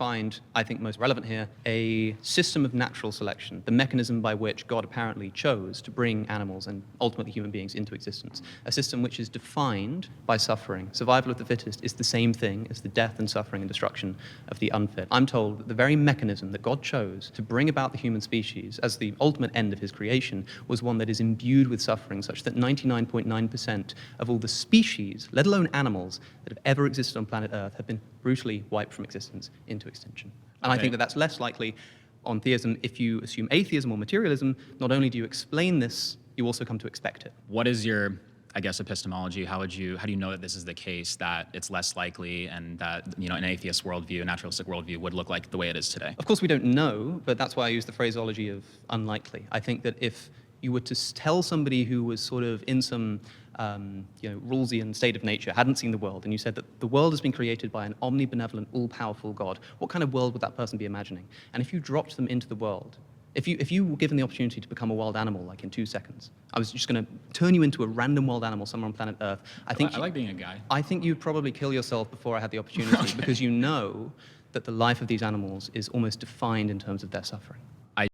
find, I think most relevant here, a system of natural selection, the mechanism by which God apparently chose to bring animals and ultimately human beings into existence. A system which is defined by suffering. Survival of the fittest is the same thing as the death and suffering and destruction of the unfit. I'm told that the very mechanism that God chose to bring about the human species as the ultimate end of his creation was one that is imbued with suffering, such that 99.9% of all the species, let alone animals, that have ever existed on planet Earth have been brutally wiped from existence into extinction. And I think that that's less likely on theism if you assume atheism or materialism. Not only do you explain this, you also come to expect it. What is your, I guess, epistemology? How do you know that this is the case, that it's less likely, and that, an atheist worldview, a naturalistic worldview would look like the way it is today? Of course we don't know, but that's why I use the phraseology of unlikely. I think that if you were to tell somebody who was sort of in some Rawlsian state of nature, hadn't seen the world, and you said that the world has been created by an omnibenevolent, all-powerful God, what kind of world would that person be imagining? And if you dropped them into the world, if you were given the opportunity to become a wild animal, like in 2 seconds, I was just going to turn you into a random wild animal somewhere on planet Earth. I like being a guy. I think you'd probably kill yourself before I had the opportunity, because you know that the life of these animals is almost defined in terms of their suffering.